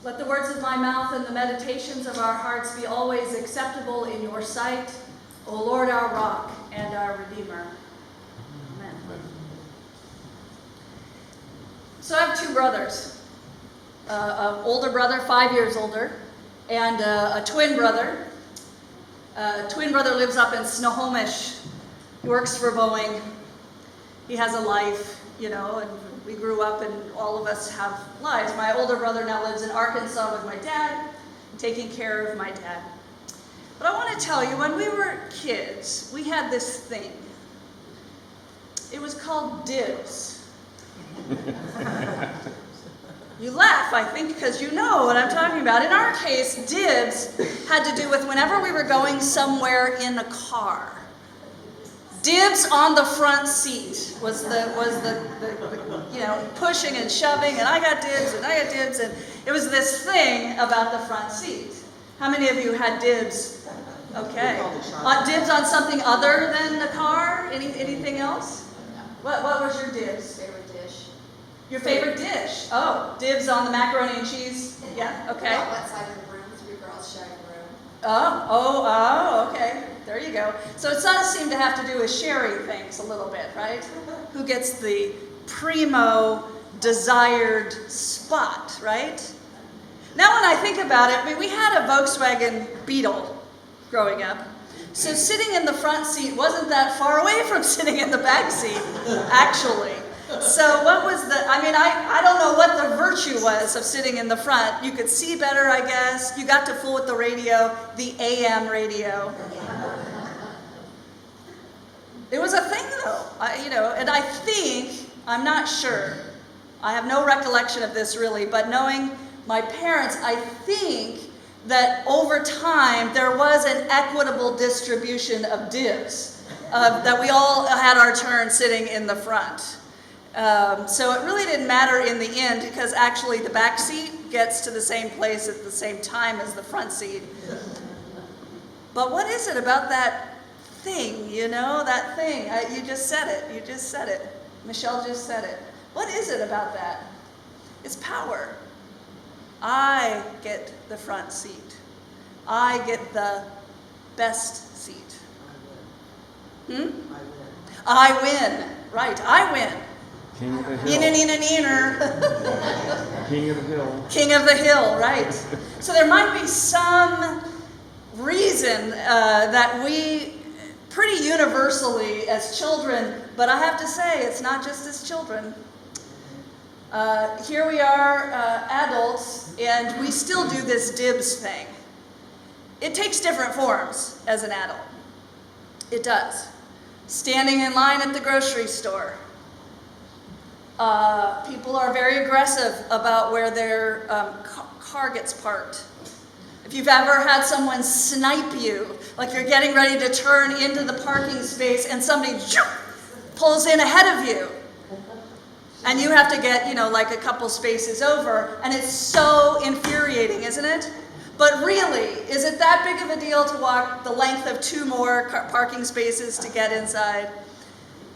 Let the words of my mouth and the meditations of our hearts be always acceptable in your sight, O Lord, our rock and our Redeemer. Amen. So I have two brothers. An older brother, 5 years older, and a twin brother. Twin brother lives up in Snohomish. He works for Boeing. He has a life, and we grew up and all of us have lives. My older brother now lives in Arkansas with my dad, taking care of my dad. But I want to tell you, when we were kids, we had this thing. It was called dibs. You laugh, I think, because you know what I'm talking about. In our case, dibs had to do with whenever we were going somewhere in a car. Dibs on the front seat was the pushing and shoving, and I got dibs, and it was this thing about the front seat. How many of you had dibs? Okay. Dibs on something other than the car? Anything else? What was your dibs? Favorite dish. Your favorite dish? Oh, dibs on the macaroni and cheese? Yeah, okay. What side of the room? 3 girls sharing a room. Oh, okay. There you go. So it does seem to have to do with sharing things a little bit, right? Who gets the primo desired spot, right? Now when I think about it, we had a Volkswagen Beetle growing up. So sitting in the front seat wasn't that far away from sitting in the back seat, actually. So what was I don't know what the virtue was of sitting in the front. You could see better, I guess. You got to fool with the radio, the AM radio. It was a thing, though, and I think, I'm not sure, I have no recollection of this really, but knowing my parents, I think that over time there was an equitable distribution of dibs, that we all had our turn sitting in the front. So it really didn't matter in the end, because actually the back seat gets to the same place at the same time as the front seat. But what is it about that thing, that thing? You just said it. Michelle just said it. What is it about that? It's power. I get the front seat. I get the best seat. I win. Right, I win. King of the hill. King of the hill. King of the hill, right. So there might be some reason that we pretty universally as children, but I have to say it's not just as children. Here we are adults, and we still do this dibs thing. It takes different forms as an adult. It does. Standing in line at the grocery store. People are very aggressive about where their car gets parked. If you've ever had someone snipe you, like you're getting ready to turn into the parking space and somebody pulls in ahead of you, and you have to get, like a couple spaces over, and it's so infuriating, isn't it? But really, is it that big of a deal to walk the length of 2 more parking spaces to get inside?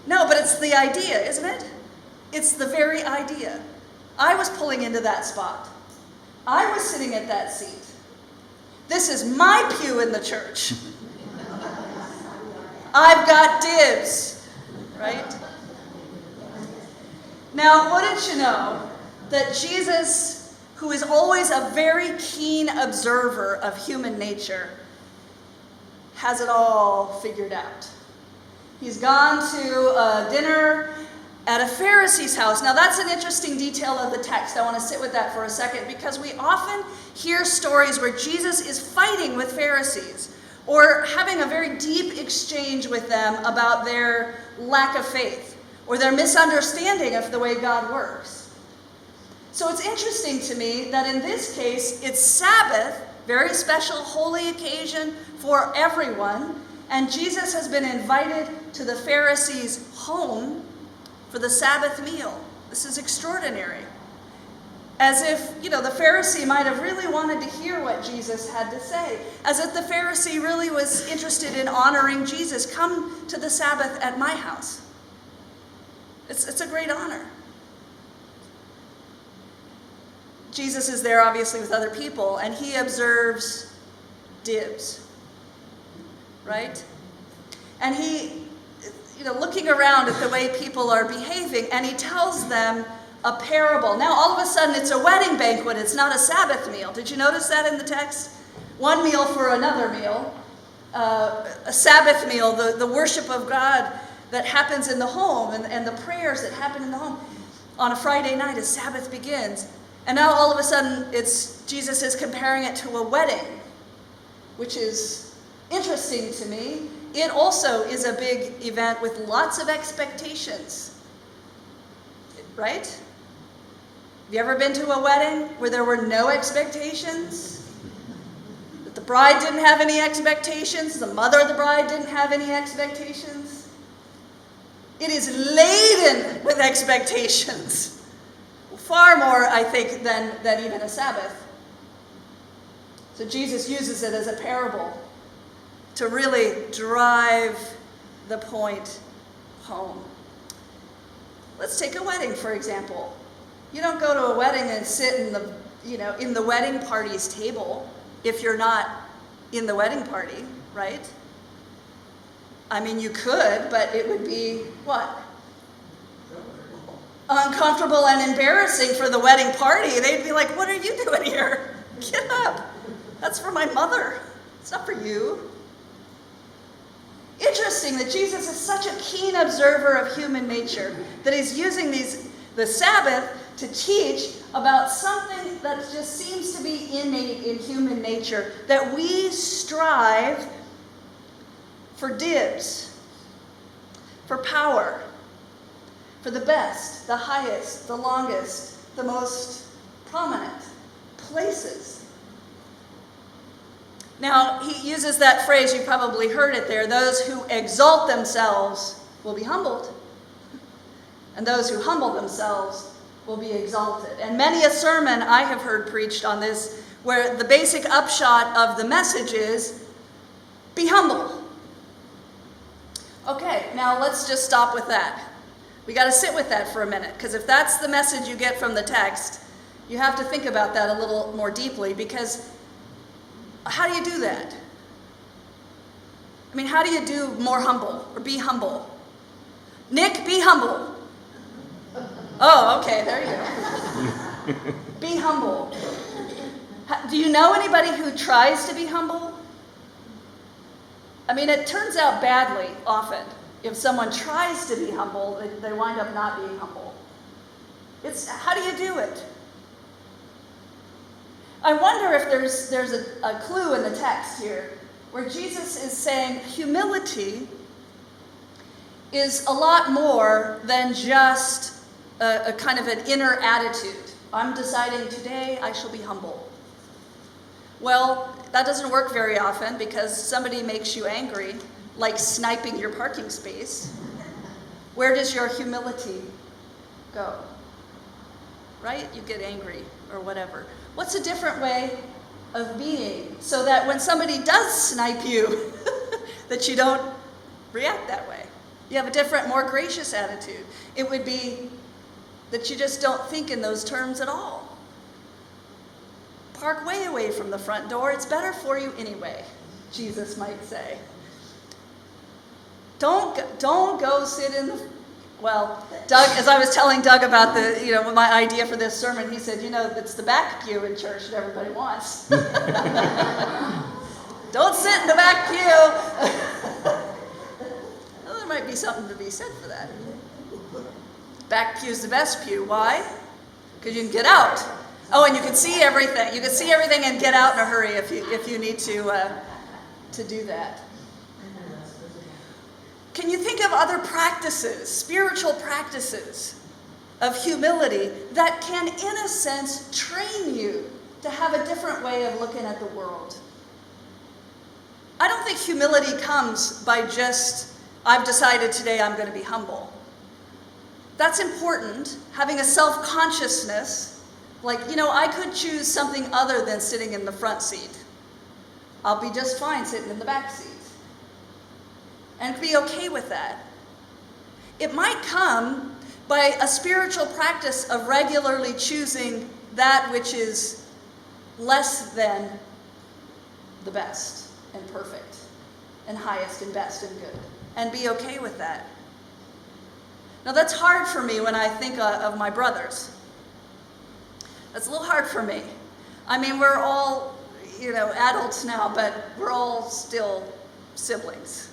No, but it's the idea, isn't it? It's the very idea. I was pulling into that spot. I was sitting at that seat. This is my pew in the church. I've got dibs, right? Now, wouldn't you know that Jesus, who is always a very keen observer of human nature, has it all figured out. He's gone to a dinner at a Pharisee's house. Now that's an interesting detail of the text. I want to sit with that for a second, because we often hear stories where Jesus is fighting with Pharisees or having a very deep exchange with them about their lack of faith or their misunderstanding of the way God works. So it's interesting to me that in this case, it's Sabbath, very special holy occasion for everyone, and Jesus has been invited to the Pharisees' home for the Sabbath meal. This is extraordinary. As if, the Pharisee might have really wanted to hear what Jesus had to say. As if the Pharisee really was interested in honoring Jesus. Come to the Sabbath at my house. It's a great honor. Jesus is there obviously with other people, and he observes dibs, right? And he, looking around at the way people are behaving, and he tells them a parable. Now, all of a sudden, it's a wedding banquet. It's not a Sabbath meal. Did you notice that in the text? One meal for another meal. A Sabbath meal, the worship of God that happens in the home, and the prayers that happen in the home on a Friday night as Sabbath begins. And now, all of a sudden, Jesus is comparing it to a wedding, which is interesting to me. It also is a big event with lots of expectations, right? Have you ever been to a wedding where there were no expectations? That the bride didn't have any expectations? The mother of the bride didn't have any expectations? It is laden with expectations. Far more, I think, than even a Sabbath. So Jesus uses it as a parable to really drive the point home. Let's take a wedding, for example. You don't go to a wedding and sit in the wedding party's table if you're not in the wedding party, right? I mean, you could, but it would be what? Uncomfortable and embarrassing for the wedding party. They'd be like, "What are you doing here? Get up. That's for my mother. It's not for you." Interesting that Jesus is such a keen observer of human nature that he's using the Sabbath to teach about something that just seems to be innate in human nature, that we strive for dibs, for power, for the best, the highest, the longest, the most prominent places. Now, he uses that phrase, you probably heard it there, those who exalt themselves will be humbled, and those who humble themselves will be exalted. And many a sermon I have heard preached on this, where the basic upshot of the message is, be humble. Okay, now let's just stop with that. We got to sit with that for a minute, because if that's the message you get from the text, you have to think about that a little more deeply, because how do you do that? I mean, how do you do more humble or be humble? Nick, be humble. Oh, okay, there you go. Be humble. Do you know anybody who tries to be humble? I mean, it turns out badly often. If someone tries to be humble, they wind up not being humble. How do you do it? I wonder if there's a clue in the text here where Jesus is saying humility is a lot more than just a kind of an inner attitude. I'm deciding today I shall be humble. Well, that doesn't work very often because somebody makes you angry, like sniping your parking space. Where does your humility go? Right? You get angry or whatever. What's a different way of being so that when somebody does snipe you, that you don't react that way? You have a different, more gracious attitude. It would be that you just don't think in those terms at all. Park way away from the front door. It's better for you anyway, Jesus might say. Don't go sit in the... Well, Doug, as I was telling Doug about my idea for this sermon, he said, it's the back pew in church that everybody wants. Don't sit in the back pew. Well, there might be something to be said for that. Back pew's the best pew. Why? Because you can get out. Oh, and you can see everything. You can see everything and get out in a hurry if you need to do that. Can you think of other practices, spiritual practices of humility that can, in a sense, train you to have a different way of looking at the world? I don't think humility comes by just, I've decided today I'm going to be humble. That's important, having a self-consciousness, like, I could choose something other than sitting in the front seat. I'll be just fine sitting in the back seat. And be okay with that. It might come by a spiritual practice of regularly choosing that which is less than the best and perfect and highest and best and good, and be okay with that. Now that's hard for me when I think of my brothers. That's a little hard for me. I mean, we're all, adults now, but we're all still siblings.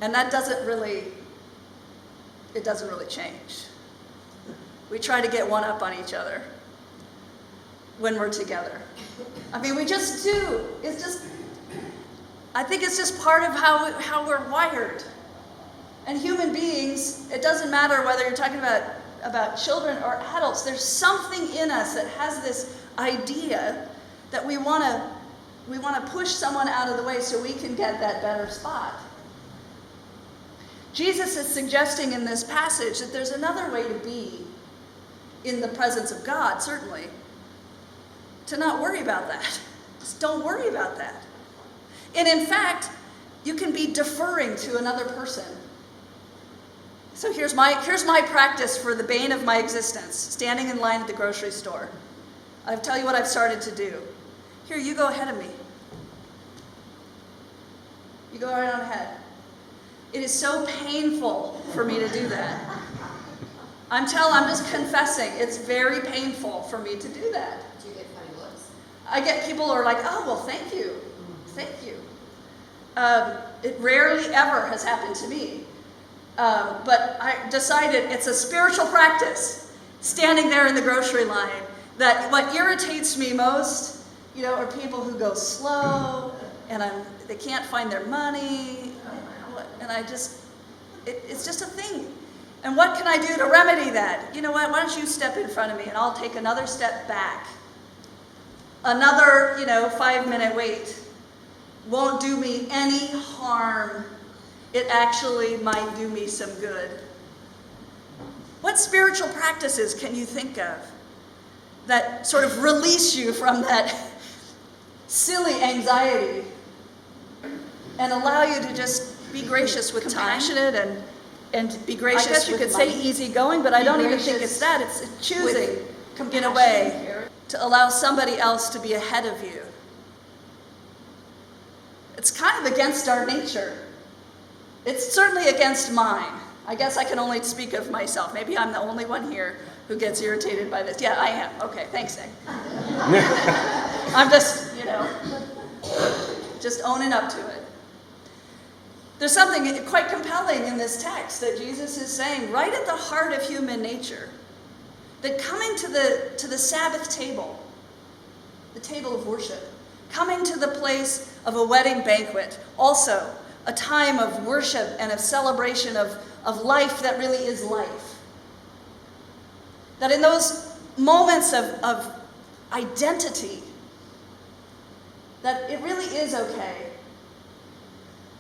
And that doesn't really change. We try to get one up on each other when we're together. I mean, we just do. I think it's just part of how we're wired. And human beings, it doesn't matter whether you're talking about children or adults, there's something in us that has this idea that we want to push someone out of the way so we can get that better spot. Jesus is suggesting in this passage that there's another way to be in the presence of God, certainly. To not worry about that. Just don't worry about that. And in fact, you can be deferring to another person. So here's my practice for the bane of my existence, standing in line at the grocery store. I'll tell you what I've started to do. Here, you go ahead of me. You go right on ahead. It is so painful for me to do that. I'm just confessing, it's very painful for me to do that. Do you get funny looks? I get people who are like, oh, well, thank you. Thank you. It rarely ever has happened to me. But I decided it's a spiritual practice, standing there in the grocery line, that what irritates me most, are people who go slow, and they can't find their money, and it's just a thing. And what can I do to remedy that? You know what, why don't you step in front of me, and I'll take another step back. Another, 5-minute wait won't do me any harm. It actually might do me some good. What spiritual practices can you think of that sort of release you from that silly anxiety and allow you to just be gracious with time? Compassionate and be gracious with money. I guess you could say easygoing, but I don't even think it's that. It's choosing, in a way, to allow somebody else to be ahead of you. It's kind of against our nature. It's certainly against mine. I guess I can only speak of myself. Maybe I'm the only one here who gets irritated by this. Yeah, I am. Okay, thanks, Nick. I'm just owning up to it. There's something quite compelling in this text that Jesus is saying right at the heart of human nature. That coming to the Sabbath table, the table of worship, coming to the place of a wedding banquet, also a time of worship and of celebration of life that really is life. That in those moments of identity, that it really is okay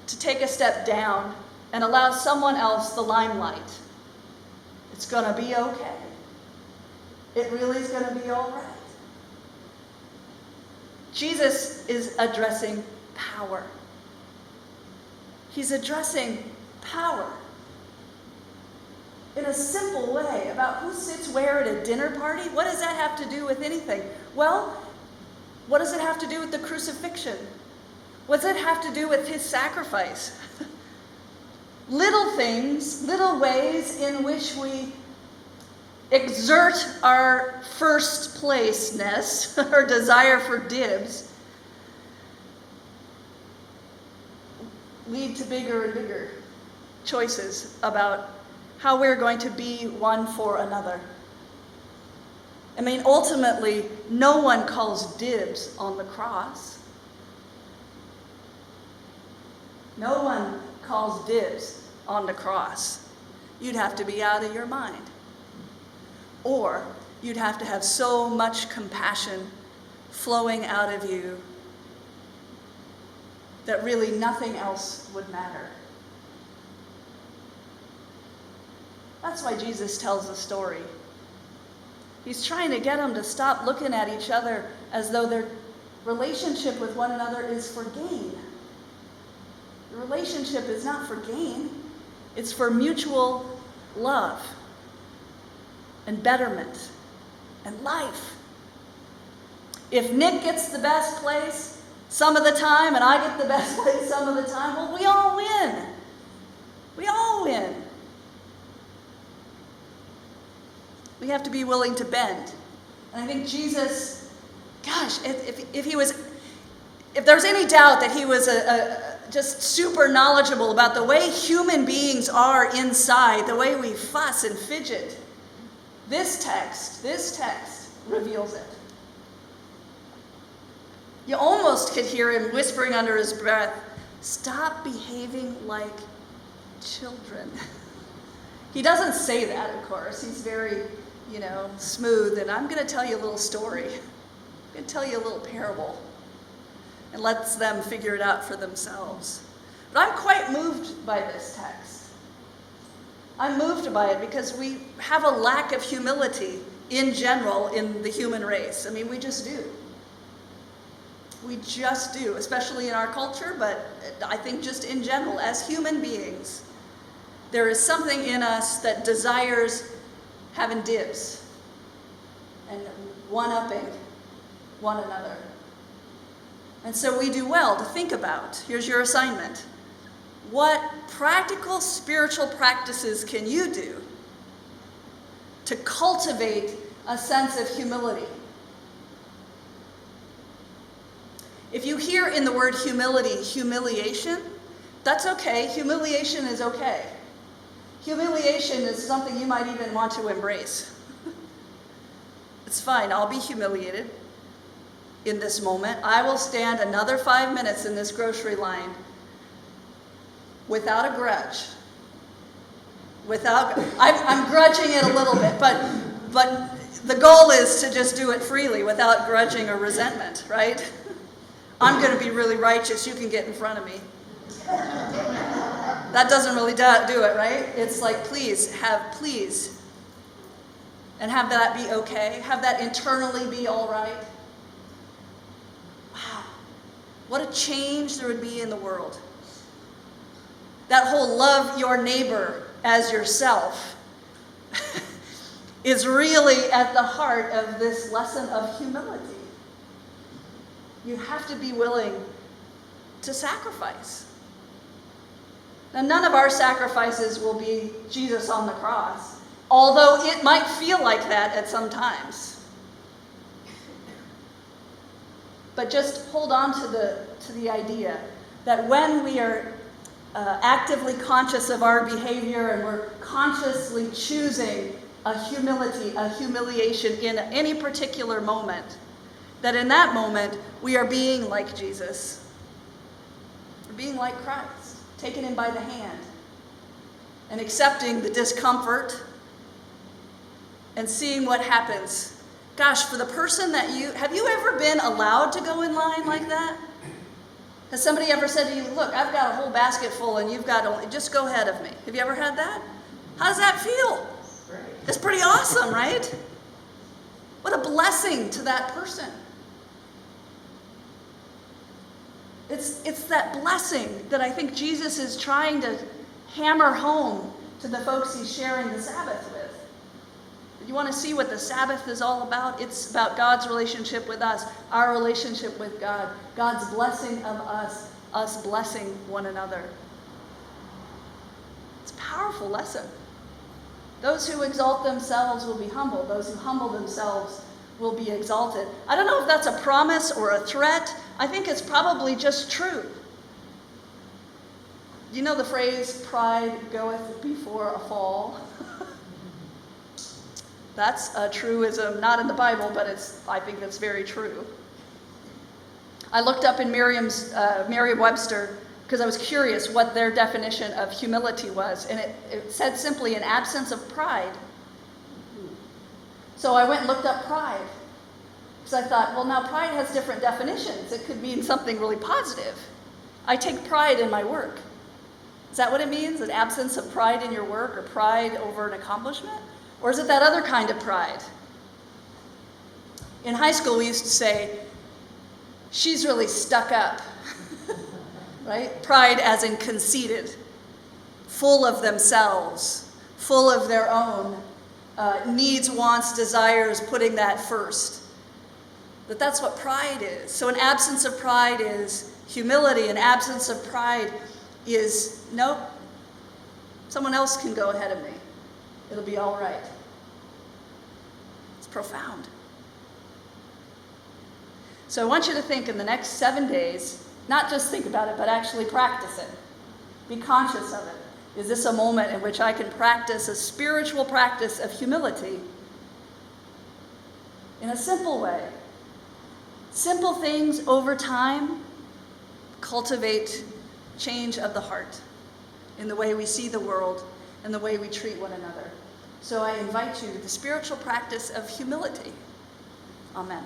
to take a step down and allow someone else the limelight. It's going to be okay. It really is going to be all right. Jesus is addressing power. He's addressing power in a simple way about who sits where at a dinner party. What does that have to do with anything? Well, what does it have to do with the crucifixion? What does it have to do with his sacrifice? Little things, little ways in which we exert our first placeness, our desire for dibs, lead to bigger and bigger choices about how we're going to be one for another. I mean, ultimately, no one calls dibs on the cross. No one calls dibs on the cross. You'd have to be out of your mind. Or you'd have to have so much compassion flowing out of you that really nothing else would matter. That's why Jesus tells the story. He's trying to get them to stop looking at each other as though their relationship with one another is for gain. The relationship is not for gain. It's for mutual love and betterment and life. If Nick gets the best place some of the time and I get the best place some of the time, well, we all win. We all win. We have to be willing to bend. And I think Jesus, gosh, if there's any doubt that he was just super knowledgeable about the way human beings are inside, the way we fuss and fidget, this text reveals it. You almost could hear him whispering under his breath, "Stop behaving like children." He doesn't say that, of course. He's very, smooth. And I'm going to tell you a little story. I'm going to tell you a little parable. And lets them figure it out for themselves. But I'm quite moved by this text. I'm moved by it because we have a lack of humility in general in the human race. I mean, we just do. We just do, especially in our culture, but I think just in general, as human beings, there is something in us that desires having dibs and one-upping one another. And so we do well to think about, here's your assignment, what practical spiritual practices can you do to cultivate a sense of humility? If you hear in the word humility, humiliation, that's okay. Humiliation is okay. Humiliation is something you might even want to embrace. It's fine. I'll be humiliated in this moment. I will stand another 5 minutes in this grocery line without a grudge. I'm grudging it a little bit, but the goal is to just do it freely without grudging or resentment, right? I'm going to be really righteous. You can get in front of me. That doesn't really do it, right? It's like, please. And have that be okay. Have that internally be all right. Wow. What a change there would be in the world. That whole love your neighbor as yourself is really at the heart of this lesson of humility. You have to be willing to sacrifice. Now, none of our sacrifices will be Jesus on the cross, although it might feel like that at some times. But just hold on to the idea that when we are actively conscious of our behavior and we're consciously choosing a humiliation in any particular moment, that in that moment we are being like Jesus. We're being like Christ, taking him by the hand and accepting the discomfort and seeing what happens. Gosh, for the person have you ever been allowed to go in line like that? Has somebody ever said to you, look, I've got a whole basket full and you've got only, just go ahead of me. Have you ever had that? How does that feel? It's pretty awesome, right? What a blessing to that person. It's that blessing that I think Jesus is trying to hammer home to the folks he's sharing the Sabbath with. You want to see what the Sabbath is all about? It's about God's relationship with us, our relationship with God, God's blessing of us blessing one another. It's a powerful lesson. Those who exalt themselves will be humbled. Those who humble themselves will be exalted. I don't know if that's a promise or a threat. I think it's probably just true. You know the phrase, pride goeth before a fall? That's a truism, not in the Bible, but I think it's very true. I looked up in Merriam-Webster because I was curious what their definition of humility was, and it said simply an absence of pride. So I went and looked up pride. Because I thought, well, now pride has different definitions. It could mean something really positive. I take pride in my work. Is that what it means? An absence of pride in your work or pride over an accomplishment? Or is it that other kind of pride? In high school, we used to say, she's really stuck up. Right? Pride as in conceited, full of themselves, full of their own needs, wants, desires, putting that first. That's what pride is. So an absence of pride is humility. An absence of pride is, nope, someone else can go ahead of me. It'll be all right. It's profound. So I want you to think in the next 7 days, not just think about it, but actually practice it. Be conscious of it. Is this a moment in which I can practice a spiritual practice of humility in a simple way? Simple things over time cultivate change of the heart in the way we see the world and the way we treat one another. So I invite you to the spiritual practice of humility. Amen.